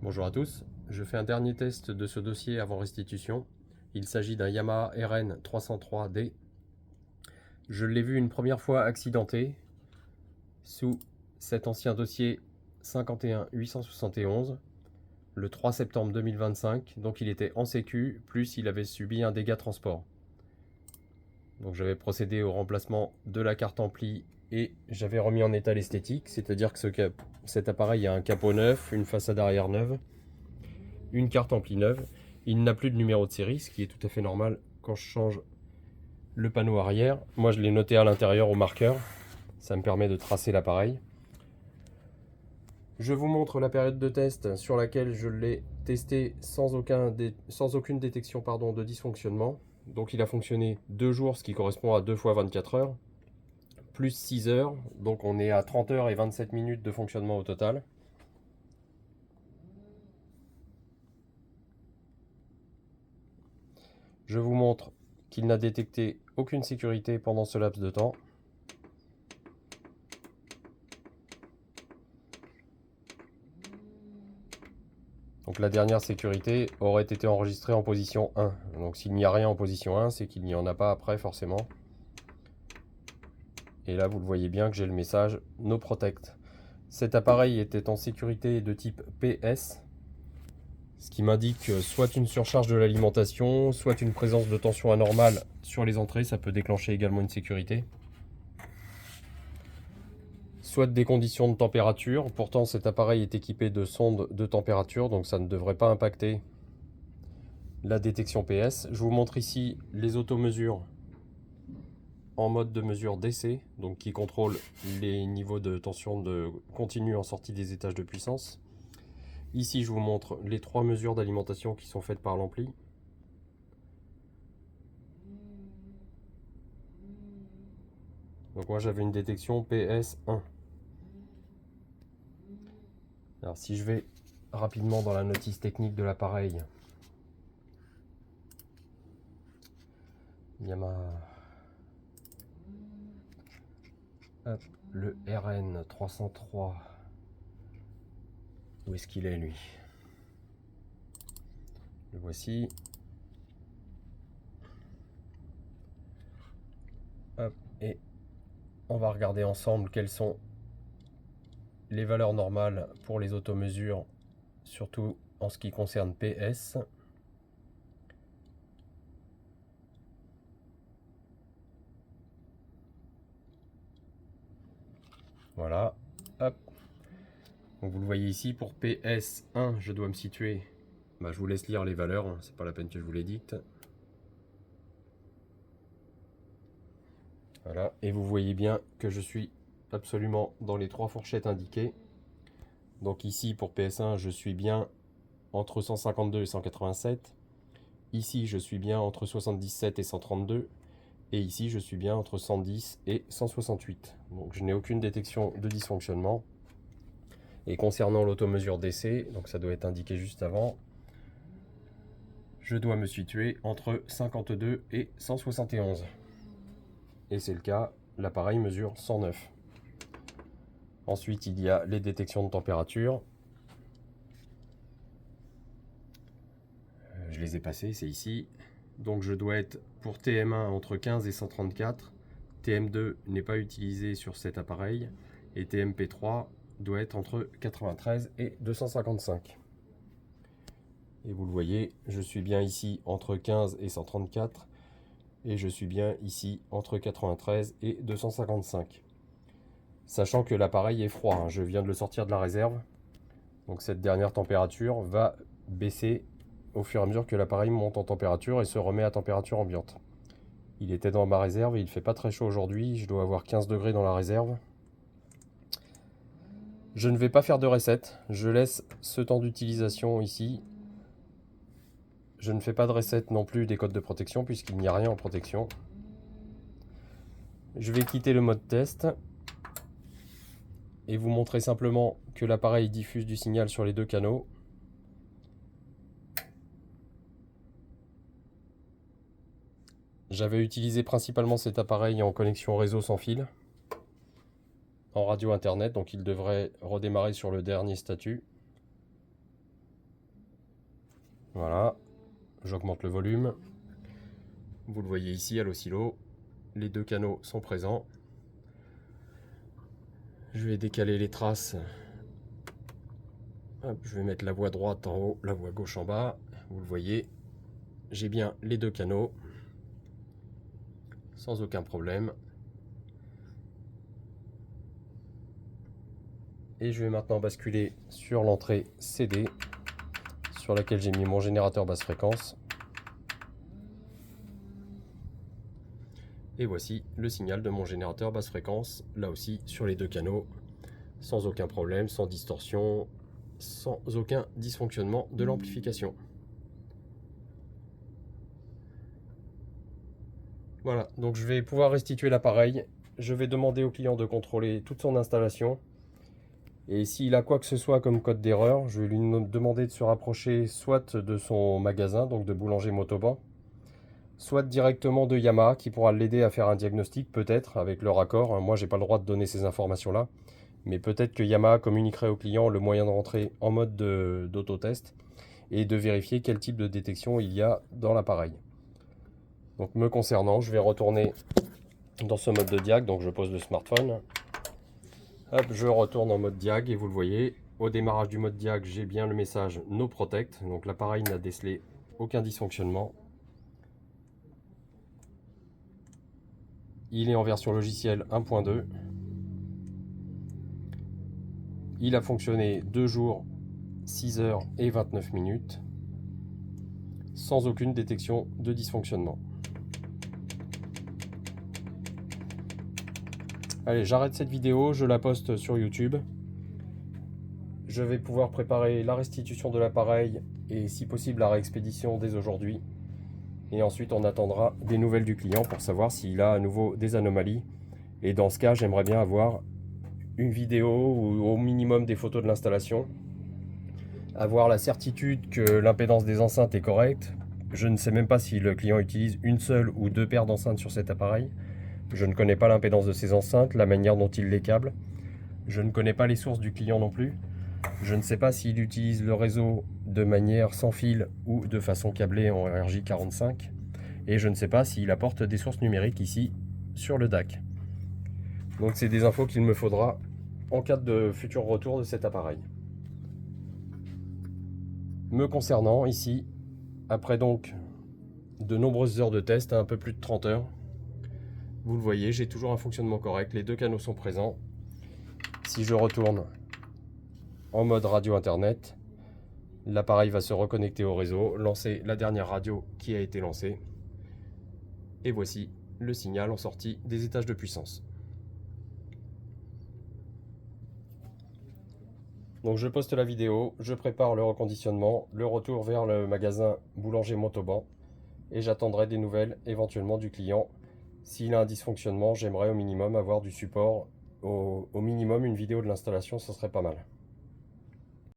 Bonjour à tous, je fais un dernier test de ce dossier avant restitution. Il s'agit d'un Yamaha RN 303D. Je l'ai vu une première fois accidenté sous cet ancien dossier 51 871 le 3 septembre 2025. Donc il était en sécu, plus il avait subi un dégât transport. Donc j'avais procédé au remplacement de la carte ampli et j'avais remis en état l'esthétique, c'est-à-dire que cet appareil a un capot neuf, une façade arrière neuve, une carte ampli neuve. Il n'a plus de numéro de série, ce qui est tout à fait normal quand je change le panneau arrière. Moi, je l'ai noté à l'intérieur au marqueur. Ça me permet de tracer l'appareil. Je vous montre la période de test sur laquelle je l'ai testé sans aucune détection de dysfonctionnement. Donc il a fonctionné 2 jours, ce qui correspond à 2 fois 24 heures, plus 6 heures. Donc on est à 30 heures et 27 minutes de fonctionnement au total. Je vous montre qu'il n'a détecté aucune sécurité pendant ce laps de temps. Donc la dernière sécurité aurait été enregistrée en position 1. Donc s'il n'y a rien en position 1, c'est qu'il n'y en a pas après forcément. Et là vous le voyez bien que j'ai le message No Protect. Cet appareil était en sécurité de type PS, ce qui m'indique soit une surcharge de l'alimentation, soit une présence de tension anormale sur les entrées. Ça peut déclencher également une sécurité. Soit des conditions de température. Pourtant cet appareil est équipé de sondes de température, donc ça ne devrait pas impacter la détection PS. Je vous montre ici les automesures en mode de mesure DC, donc qui contrôle les niveaux de tension de continu en sortie des étages de puissance. Ici je vous montre les 3 mesures d'alimentation qui sont faites par l'ampli. Donc moi j'avais une détection PS1. Alors si je vais rapidement dans la notice technique de l'appareil, Yamaha, hop, le RN 303, où est-ce qu'il est lui? Le voici. Hop, et on va regarder ensemble quelles sont les valeurs normales pour les automesures, surtout en ce qui concerne PS. Voilà, hop. Donc vous le voyez ici, pour PS1, je dois me situer. Je vous laisse lire les valeurs, hein, c'est pas la peine que je vous les dicte. Voilà, et vous voyez bien que je suis absolument dans les 3 fourchettes indiquées. Donc ici, pour PS1, je suis bien entre 152 et 187. Ici, je suis bien entre 77 et 132. Et ici, je suis bien entre 110 et 168. Donc je n'ai aucune détection de dysfonctionnement. Et concernant l'automesure DC, donc ça doit être indiqué juste avant, je dois me situer entre 52 et 171. Et c'est le cas, l'appareil mesure 109. Ensuite, il y a les détections de température. Je les ai passées, c'est ici. Donc je dois être pour TM1 entre 15 et 134. TM2 n'est pas utilisé sur cet appareil. Et TMP3 doit être entre 93 et 255. Et vous le voyez, je suis bien ici entre 15 et 134. Et je suis bien ici entre 93 et 255. Sachant que l'appareil est froid, hein, je viens de le sortir de la réserve. Donc cette dernière température va baisser au fur et à mesure que l'appareil monte en température et se remet à température ambiante. Il était dans ma réserve et il ne fait pas très chaud aujourd'hui, je dois avoir 15 degrés dans la réserve. Je ne vais pas faire de reset, je laisse ce temps d'utilisation ici. Je ne fais pas de reset non plus des codes de protection puisqu'il n'y a rien en protection. Je vais quitter le mode test et vous montrer simplement que l'appareil diffuse du signal sur les 2 canaux. J'avais utilisé principalement cet appareil en connexion réseau sans fil, en radio internet, donc il devrait redémarrer sur le dernier statut. Voilà, j'augmente le volume. Vous le voyez ici à l'oscillo, les deux canaux sont présents. Je vais décaler les traces. Hop, je vais mettre la voie droite en haut, la voie gauche en bas. Vous le voyez, j'ai bien les deux canaux, sans aucun problème. Et je vais maintenant basculer sur l'entrée CD, sur laquelle j'ai mis mon générateur basse fréquence. Et voici le signal de mon générateur basse fréquence, là aussi sur les deux canaux, sans aucun problème, sans distorsion, sans aucun dysfonctionnement de l'amplification. Voilà, donc je vais pouvoir restituer l'appareil. Je vais demander au client de contrôler toute son installation. Et s'il a quoi que ce soit comme code d'erreur, je vais lui demander de se rapprocher soit de son magasin, donc de Boulanger Motoban, soit directement de Yamaha qui pourra l'aider à faire un diagnostic, peut-être avec leur accord. Moi, j'ai pas le droit de donner ces informations-là, mais peut-être que Yamaha communiquerait au client le moyen de rentrer en mode d'autotest et de vérifier quel type de détection il y a dans l'appareil. Donc, me concernant, je vais retourner dans ce mode de diag, donc je pose le smartphone. Hop, je retourne en mode diag et vous le voyez, au démarrage du mode diag, j'ai bien le message No Protect, donc l'appareil n'a décelé aucun dysfonctionnement. Il est en version logicielle 1.2. Il a fonctionné 2 jours, 6 heures et 29 minutes, sans aucune détection de dysfonctionnement. Allez, j'arrête cette vidéo, je la poste sur YouTube. Je vais pouvoir préparer la restitution de l'appareil et si possible la réexpédition dès aujourd'hui. Et ensuite on attendra des nouvelles du client pour savoir s'il a à nouveau des anomalies. Et dans ce cas, j'aimerais bien avoir une vidéo ou au minimum des photos de l'installation. Avoir la certitude que l'impédance des enceintes est correcte. Je ne sais même pas si le client utilise une seule ou deux paires d'enceintes sur cet appareil. Je ne connais pas l'impédance de ces enceintes, la manière dont il les câble. Je ne connais pas les sources du client non plus. Je ne sais pas s'il utilise le réseau de manière sans fil ou de façon câblée en RJ45. Et je ne sais pas s'il apporte des sources numériques ici sur le DAC. Donc c'est des infos qu'il me faudra en cas de futur retour de cet appareil. Me concernant ici, après donc de nombreuses heures de test, un peu plus de 30 heures, vous le voyez, j'ai toujours un fonctionnement correct, les deux canaux sont présents. Si je retourne en mode radio internet, l'appareil va se reconnecter au réseau, lancer la dernière radio qui a été lancée. Et voici le signal en sortie des étages de puissance. Donc je poste la vidéo, je prépare le reconditionnement, le retour vers le magasin Boulanger Motoban et j'attendrai des nouvelles éventuellement du client. S'il a un dysfonctionnement, j'aimerais au minimum avoir du support, au minimum une vidéo de l'installation, ce serait pas mal.